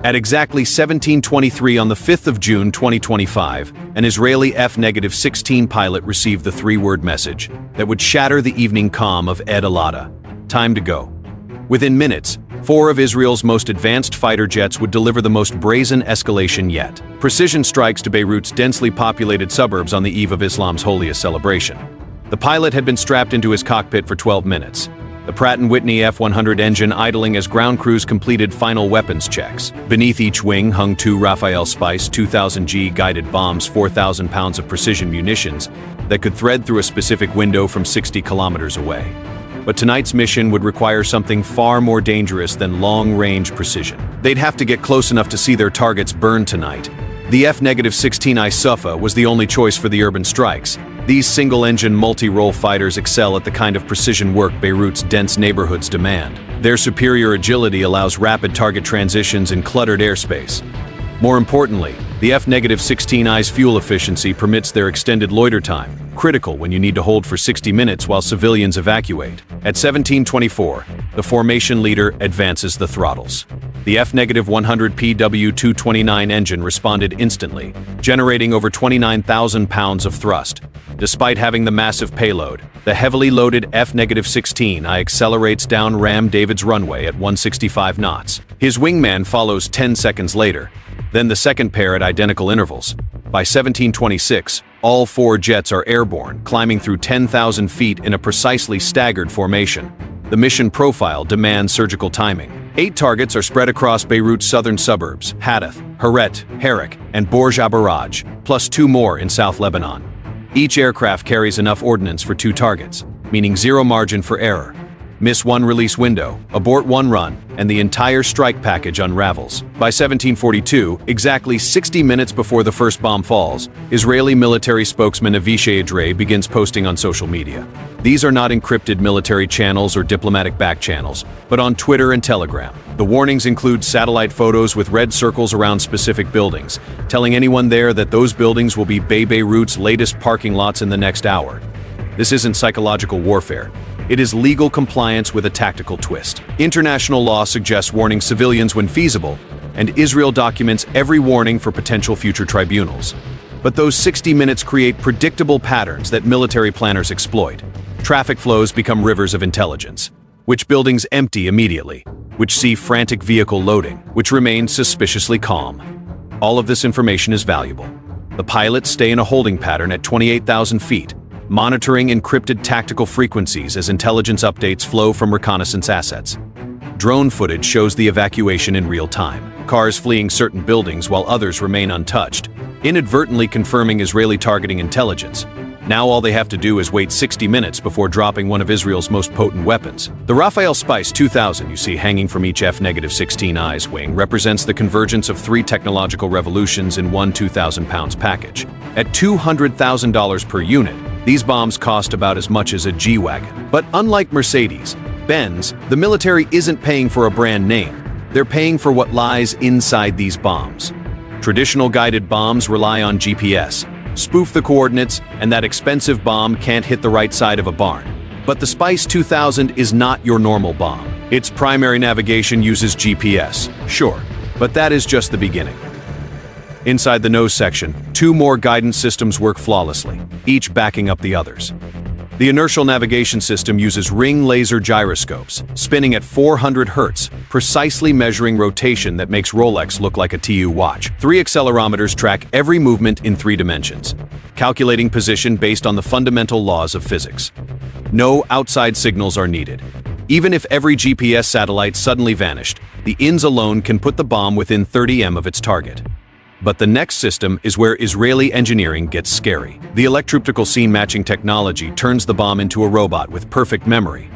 At exactly 17:23 on the 5th of June 2025, an Israeli F-16 pilot received the three-word message that would shatter the evening calm of Ed Alada. Time to go. Within minutes, 4 of Israel's most advanced fighter jets would deliver the most brazen escalation yet. Precision strikes to Beirut's densely populated suburbs on the eve of Islam's holiest celebration. The pilot had been strapped into his cockpit for 12 minutes. The Pratt & Whitney F-100 engine idling as ground crews completed final weapons checks. Beneath each wing hung 2 Rafael Spice 2000G guided bombs, 4,000 pounds of precision munitions that could thread through a specific window from 60 kilometers away. But tonight's mission would require something far more dangerous than long-range precision. They'd have to get close enough to see their targets burn tonight. The F-16I Sufa was the only choice for the urban strikes. These single-engine multi-role fighters excel at the kind of precision work Beirut's dense neighborhoods demand. Their superior agility allows rapid target transitions in cluttered airspace. More importantly, the F-16I's fuel efficiency permits their extended loiter time, critical when you need to hold for 60 minutes while civilians evacuate. At 17:24, the formation leader advances the throttles. The F-100 PW-229 engine responded instantly, generating over 29,000 pounds of thrust. Despite having the massive payload, the heavily loaded F-16I accelerates down Ram David's runway at 165 knots. His wingman follows 10 seconds later, then the second pair at identical intervals. By 17:26, all 4 jets are airborne, climbing through 10,000 feet in a precisely staggered formation. The mission profile demands surgical timing. 8 targets are spread across Beirut's southern suburbs, Hadath, Haret, Harak, and Borj Abaraj, plus 2 more in South Lebanon. Each aircraft carries enough ordnance for 2 targets, meaning 0 margin for error. Miss 1 release window, abort 1 run, and the entire strike package unravels. By 17:42, exactly 60 minutes before the first bomb falls, Israeli military spokesman Aviation begins posting on social media. These are not encrypted military channels or diplomatic back channels, but on Twitter and Telegram. The warnings include satellite photos with red circles around specific buildings, telling anyone there that those buildings will be Beirut's latest parking lots in the next hour. This isn't psychological warfare. It is legal compliance with a tactical twist. International law suggests warning civilians when feasible, and Israel documents every warning for potential future tribunals. But those 60 minutes create predictable patterns that military planners exploit. Traffic flows become rivers of intelligence. Which buildings empty immediately? Which see frantic vehicle loading? Which remain suspiciously calm? All of this information is valuable. The pilots stay in a holding pattern at 28,000 feet, monitoring encrypted tactical frequencies as intelligence updates flow from reconnaissance assets. Drone footage shows the evacuation in real time, cars fleeing certain buildings while others remain untouched, inadvertently confirming Israeli targeting intelligence. Now all they have to do is wait 60 minutes before dropping one of Israel's most potent weapons. The Rafael Spice 2000 you see hanging from each F-16I's wing represents the convergence of 3 technological revolutions in one 2,000 pounds package. At $200,000 per unit, these bombs cost about as much as a G-Wagon. But unlike Mercedes-Benz, the military isn't paying for a brand name. They're paying for what lies inside these bombs. Traditional guided bombs rely on GPS, spoof the coordinates, and that expensive bomb can't hit the right side of a barn. But the Spice 2000 is not your normal bomb. Its primary navigation uses GPS, sure, but that is just the beginning. Inside the nose section, 2 more guidance systems work flawlessly, each backing up the others. The inertial navigation system uses ring laser gyroscopes, spinning at 400 Hz, precisely measuring rotation that makes Rolex look like a TU watch. 3 accelerometers track every movement in 3 dimensions, calculating position based on the fundamental laws of physics. No outside signals are needed. Even if every GPS satellite suddenly vanished, the INS alone can put the bomb within 30 m of its target. But the next system is where Israeli engineering gets scary. The electroptical scene matching technology turns the bomb into a robot with perfect memory.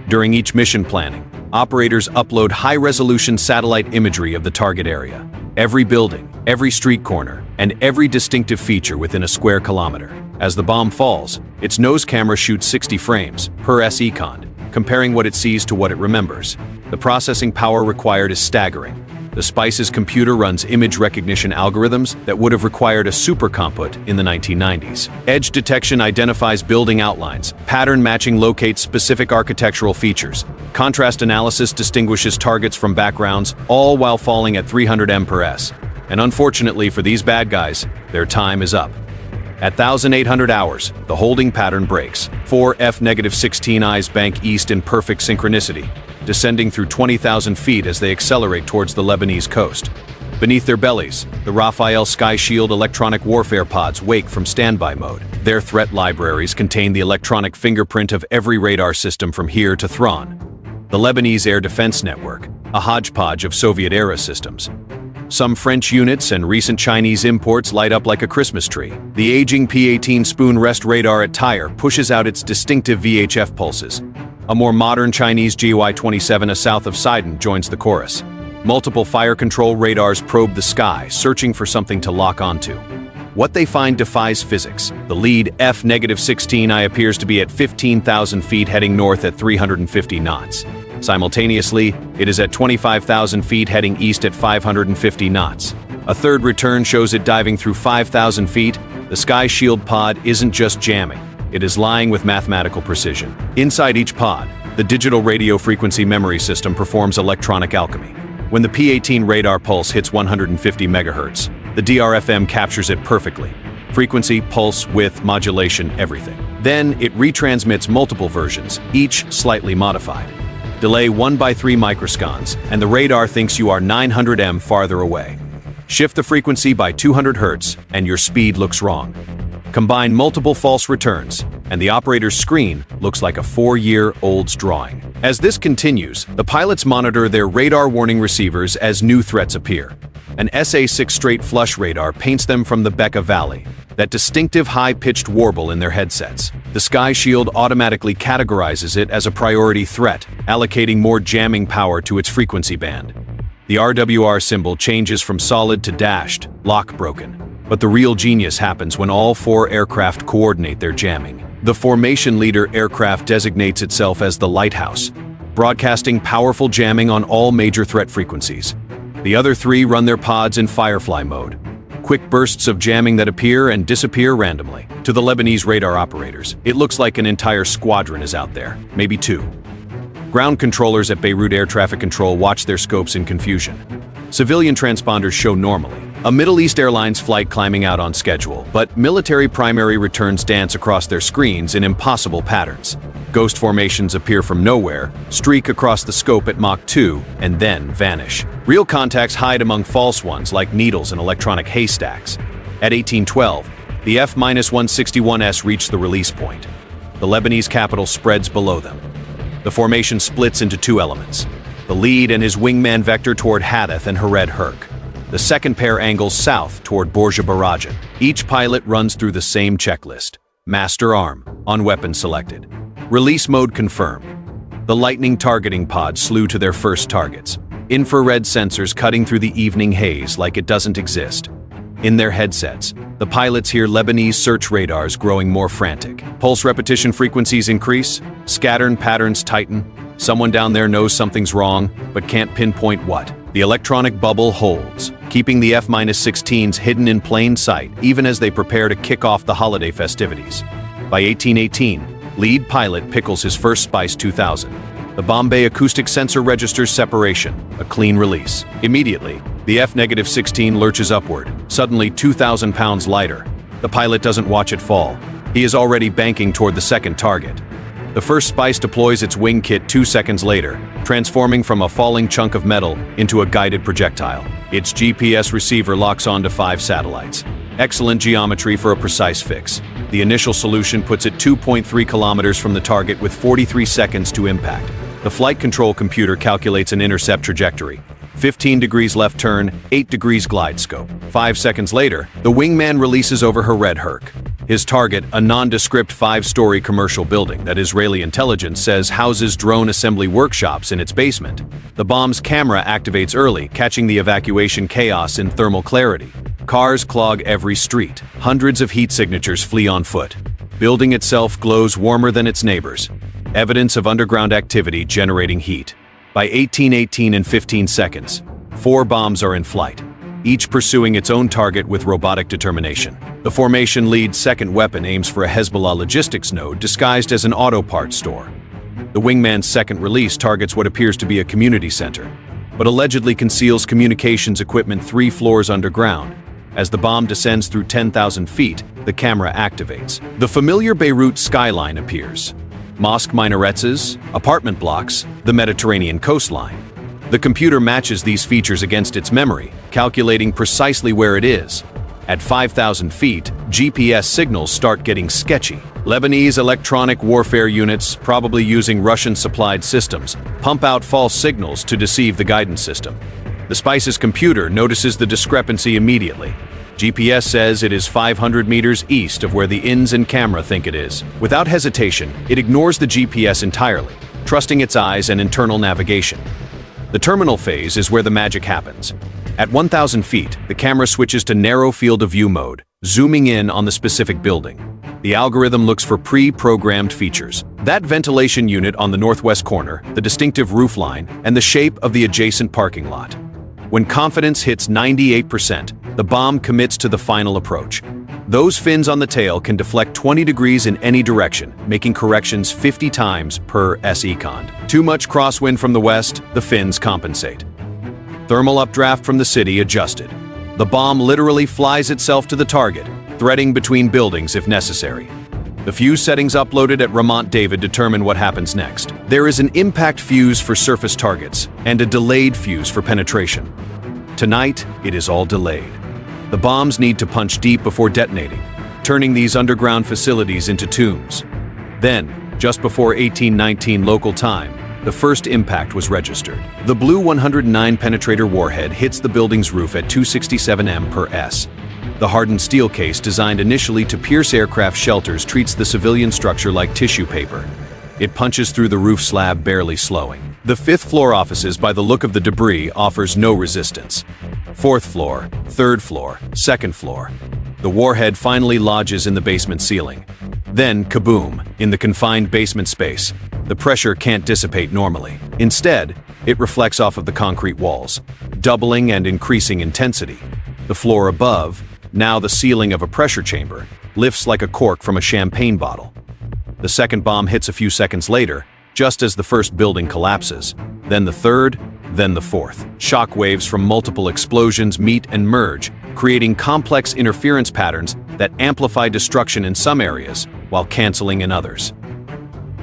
During each mission planning, operators upload high-resolution satellite imagery of the target area, every building, every street corner, and every distinctive feature within a square kilometer. As the bomb falls, its nose camera shoots 60 frames per second, comparing what it sees to what it remembers. The processing power required is staggering. The Spice's computer runs image recognition algorithms that would have required a supercomputer in the 1990s. Edge detection identifies building outlines. Pattern matching locates specific architectural features. Contrast analysis distinguishes targets from backgrounds, all while falling at 300 mph. And unfortunately for these bad guys, their time is up. At 1,800 hours, the holding pattern breaks. 4 F-16Is bank east in perfect synchronicity, descending through 20,000 feet as they accelerate towards the Lebanese coast. Beneath their bellies, the Rafael Sky Shield electronic warfare pods wake from standby mode. Their threat libraries contain the electronic fingerprint of every radar system from here to Thrawn. The Lebanese Air Defense Network, a hodgepodge of Soviet-era systems. Some French units and recent Chinese imports light up like a Christmas tree. The aging P-18 spoon rest radar at Tyre pushes out its distinctive VHF pulses. A more modern Chinese GY-27 south of Sidon joins the chorus. Multiple fire control radars probe the sky, searching for something to lock onto. What they find defies physics. The lead F-16I appears to be at 15,000 feet heading north at 350 knots. Simultaneously, it is at 25,000 feet heading east at 550 knots. A third return shows it diving through 5,000 feet. The Sky Shield pod isn't just jamming, it is lying with mathematical precision. Inside each pod, the digital radio frequency memory system performs electronic alchemy. When the P-18 radar pulse hits 150 MHz, the DRFM captures it perfectly. Frequency, pulse, width, modulation, everything. Then it retransmits multiple versions, each slightly modified. Delay 1 by 3 microsecons, and the radar thinks you are 900 m farther away. Shift the frequency by 200 Hz, and your speed looks wrong. Combine multiple false returns, and the operator's screen looks like a 4-year-old's drawing. As this continues, the pilots monitor their radar warning receivers as new threats appear. An SA-6 straight flush radar paints them from the Bekaa Valley, that distinctive high-pitched warble in their headsets. The Sky Shield automatically categorizes it as a priority threat, allocating more jamming power to its frequency band. The RWR symbol changes from solid to dashed, lock broken. But the real genius happens when all 4 aircraft coordinate their jamming. The formation leader aircraft designates itself as the Lighthouse, broadcasting powerful jamming on all major threat frequencies. The other 3 run their pods in Firefly mode. Quick bursts of jamming that appear and disappear randomly. To the Lebanese radar operators, it looks like an entire squadron is out there, maybe 2. Ground controllers at Beirut Air Traffic Control watch their scopes in confusion. Civilian transponders show normally. A Middle East Airlines flight climbing out on schedule, but military primary returns dance across their screens in impossible patterns. Ghost formations appear from nowhere, streak across the scope at Mach 2, and then vanish. Real contacts hide among false ones like needles in electronic haystacks. At 1812, the F-161S reached the release point. The Lebanese capital spreads below them. The formation splits into 2 elements. The lead and his wingman vector toward Hadath and Hared Herk. The second pair angles south toward Borja Barajan. Each pilot runs through the same checklist. Master arm, on weapon selected. Release mode confirmed. The lightning targeting pod slew to their first targets. Infrared sensors cutting through the evening haze like it doesn't exist. In their headsets, the pilots hear Lebanese search radars growing more frantic. Pulse repetition frequencies increase, scattern patterns tighten. Someone down there knows something's wrong, but can't pinpoint what. The electronic bubble holds, keeping the F-16s hidden in plain sight even as they prepare to kick off the holiday festivities. By 1818, lead pilot pickles his first Spice 2000. The Bombay acoustic sensor registers separation, a clean release. Immediately, the F-16 lurches upward, suddenly 2,000 pounds lighter. The pilot doesn't watch it fall. He is already banking toward the second target. The first Spice deploys its wing kit 2 seconds later, transforming from a falling chunk of metal into a guided projectile. Its GPS receiver locks onto 5 satellites. Excellent geometry for a precise fix. The initial solution puts it 2.3 kilometers from the target with 43 seconds to impact. The flight control computer calculates an intercept trajectory. 15 degrees left turn, 8 degrees glide scope. 5 seconds later, the wingman releases over Hared Herk. His target, a nondescript 5-story commercial building that Israeli intelligence says houses drone assembly workshops in its basement. The bomb's camera activates early, catching the evacuation chaos in thermal clarity. Cars clog every street. Hundreds of heat signatures flee on foot. Building itself glows warmer than its neighbors. Evidence of underground activity generating heat. By 1818 in 15 seconds, 4 bombs are in flight, each pursuing its own target with robotic determination. The formation lead's second weapon aims for a Hezbollah logistics node disguised as an auto parts store. The wingman's second release targets what appears to be a community center, but allegedly conceals communications equipment 3 floors underground. As the bomb descends through 10,000 feet, the camera activates. The familiar Beirut skyline appears. Mosque minarets, apartment blocks, the Mediterranean coastline. The computer matches these features against its memory, calculating precisely where it is. At 5,000 feet, GPS signals start getting sketchy. Lebanese electronic warfare units, probably using Russian-supplied systems, pump out false signals to deceive the guidance system. The Spice's computer notices the discrepancy immediately. GPS says it is 500 meters east of where the INS and camera think it is. Without hesitation, it ignores the GPS entirely, trusting its eyes and internal navigation. The terminal phase is where the magic happens. At 1,000 feet, the camera switches to narrow field of view mode, zooming in on the specific building. The algorithm looks for pre-programmed features. That ventilation unit on the northwest corner, the distinctive roofline, and the shape of the adjacent parking lot. When confidence hits 98%, the bomb commits to the final approach. Those fins on the tail can deflect 20 degrees in any direction, making corrections 50 times per second. Too much crosswind from the west, the fins compensate. Thermal updraft from the city adjusted. The bomb literally flies itself to the target, threading between buildings if necessary. The fuse settings uploaded at Ramat David determine what happens next. There is an impact fuse for surface targets and a delayed fuse for penetration. Tonight, it is all delayed. The bombs need to punch deep before detonating, turning these underground facilities into tombs. Then, just before 1819 local time, the first impact was registered. The BLU-109 penetrator warhead hits the building's roof at 267 m/s. The hardened steel case designed initially to pierce aircraft shelters treats the civilian structure like tissue paper. It punches through the roof slab, barely slowing. The 5th floor offices, by the look of the debris, offers no resistance. 4th floor, 3rd floor, 2nd floor. The warhead finally lodges in the basement ceiling. Then, kaboom, in the confined basement space. The pressure can't dissipate normally. Instead, it reflects off of the concrete walls, doubling and increasing intensity. The floor above, now the ceiling of a pressure chamber, lifts like a cork from a champagne bottle. The second bomb hits a few seconds later, just as the first building collapses. Then the third, then the fourth. Shock waves from multiple explosions meet and merge, creating complex interference patterns that amplify destruction in some areas while canceling in others.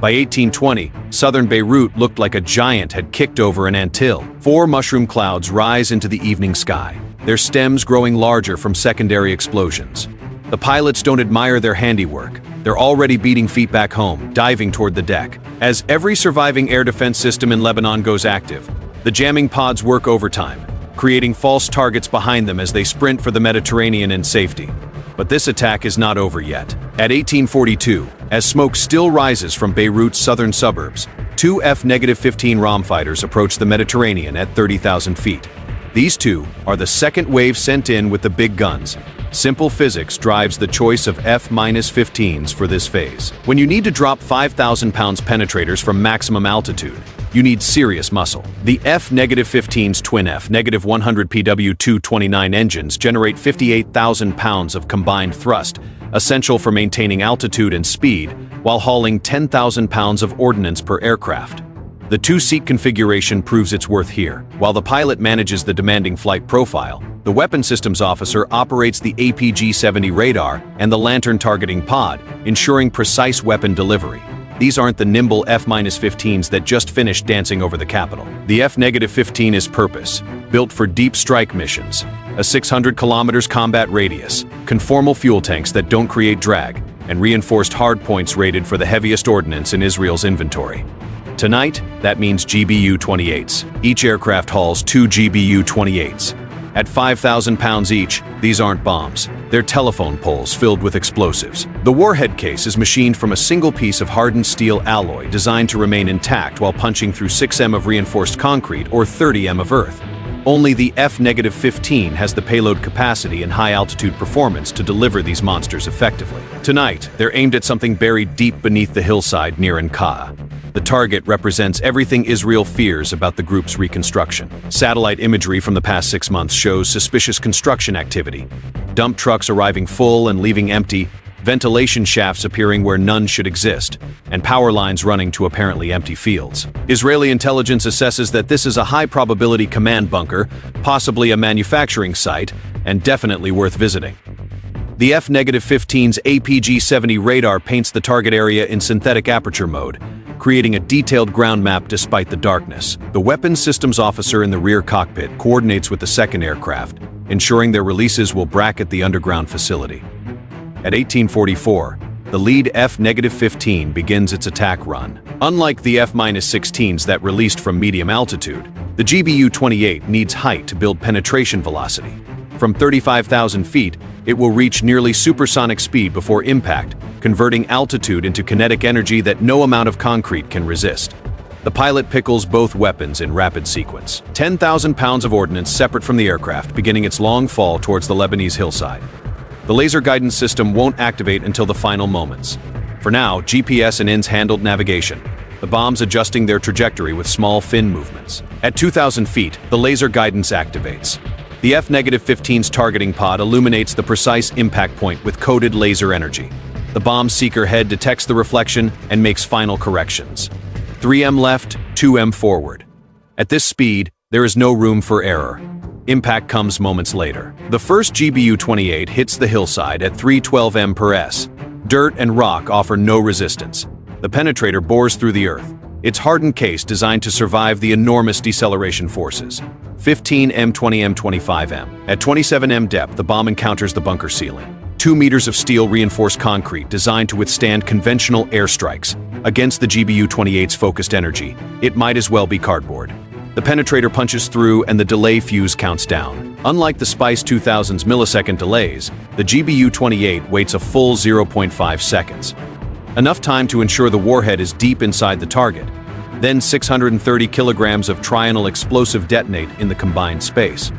By 1820, southern Beirut looked like a giant had kicked over an anthill. 4 mushroom clouds rise into the evening sky, their stems growing larger from secondary explosions. The pilots don't admire their handiwork. They're already beating feet back home, diving toward the deck. As every surviving air defense system in Lebanon goes active, the jamming pods work overtime, creating false targets behind them as they sprint for the Mediterranean in safety. But this attack is not over yet. At 1842, as smoke still rises from Beirut's southern suburbs, 2 F-15I Ra'am fighters approach the Mediterranean at 30,000 feet. These 2 are the second wave sent in with the big guns. Simple physics drives the choice of F-15s for this phase. When you need to drop 5,000 pounds penetrators from maximum altitude, you need serious muscle. The F-15's twin F-100 PW-229 engines generate 58,000 pounds of combined thrust, essential for maintaining altitude and speed, while hauling 10,000 pounds of ordnance per aircraft. The 2-seat configuration proves its worth here. While the pilot manages the demanding flight profile, the weapon systems officer operates the APG-70 radar and the LANTIRN targeting pod, ensuring precise weapon delivery. These aren't the nimble F-15s that just finished dancing over the capital. The F-15 is purpose, built for deep strike missions, a 600 kilometers combat radius, conformal fuel tanks that don't create drag, and reinforced hardpoints rated for the heaviest ordnance in Israel's inventory. Tonight, that means GBU-28s. Each aircraft hauls 2 GBU-28s. At 5,000 pounds each, these aren't bombs. They're telephone poles filled with explosives. The warhead case is machined from a single piece of hardened steel alloy designed to remain intact while punching through 6 m of reinforced concrete or 30 m of earth. Only the F-15 has the payload capacity and high-altitude performance to deliver these monsters effectively. Tonight, they're aimed at something buried deep beneath the hillside near Ankara. The target represents everything Israel fears about the group's reconstruction. Satellite imagery from the past 6 months shows suspicious construction activity. Dump trucks arriving full and leaving empty, ventilation shafts appearing where none should exist, and power lines running to apparently empty fields. Israeli intelligence assesses that this is a high-probability command bunker, possibly a manufacturing site, and definitely worth visiting. The F-15's APG-70 radar paints the target area in synthetic aperture mode, creating a detailed ground map despite the darkness. The weapons systems officer in the rear cockpit coordinates with the second aircraft, ensuring their releases will bracket the underground facility. At 1844, the lead F-15 begins its attack run. Unlike the F-16s that released from medium altitude, the GBU-28 needs height to build penetration velocity. From 35,000 feet, it will reach nearly supersonic speed before impact, converting altitude into kinetic energy that no amount of concrete can resist. The pilot pickles both weapons in rapid sequence. 10,000 pounds of ordnance separate from the aircraft, beginning its long fall towards the Lebanese hillside. The laser guidance system won't activate until the final moments. For now, GPS and INS handled navigation, the bombs adjusting their trajectory with small fin movements. At 2,000 feet, the laser guidance activates. The F-15's targeting pod illuminates the precise impact point with coded laser energy. The bomb seeker head detects the reflection and makes final corrections. 3M left, 2M forward. At this speed, there is no room for error. Impact comes moments later. The first GBU-28 hits the hillside at 312 m/s. Dirt and rock offer no resistance. The penetrator bores through the earth, its hardened case designed to survive the enormous deceleration forces. 15 m, 20 m, 25 m. At 27 m depth, the bomb encounters the bunker ceiling. 2 meters of steel reinforced concrete designed to withstand conventional airstrikes. Against the GBU-28's focused energy, it might as well be cardboard. The penetrator punches through and the delay fuse counts down. Unlike the Spice 2000's millisecond delays, the GBU-28 waits a full 0.5 seconds. Enough time to ensure the warhead is deep inside the target. Then 630 kilograms of trionyl explosive detonate in the combined space.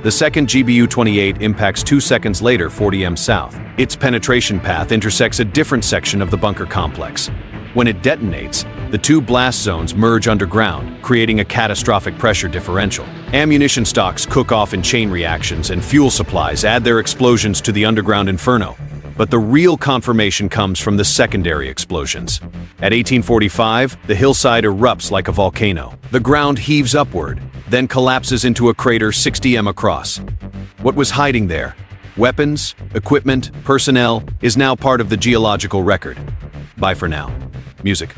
The second GBU-28 impacts 2 seconds later 40 m south. Its penetration path intersects a different section of the bunker complex. When it detonates, the two blast zones merge underground, creating a catastrophic pressure differential. Ammunition stocks cook off in chain reactions, and fuel supplies add their explosions to the underground inferno. But the real confirmation comes from the secondary explosions. At 1845, the hillside erupts like a volcano. The ground heaves upward, then collapses into a crater 60 m across. What was hiding there? Weapons, equipment, personnel, is now part of the geological record. Bye for now. Music.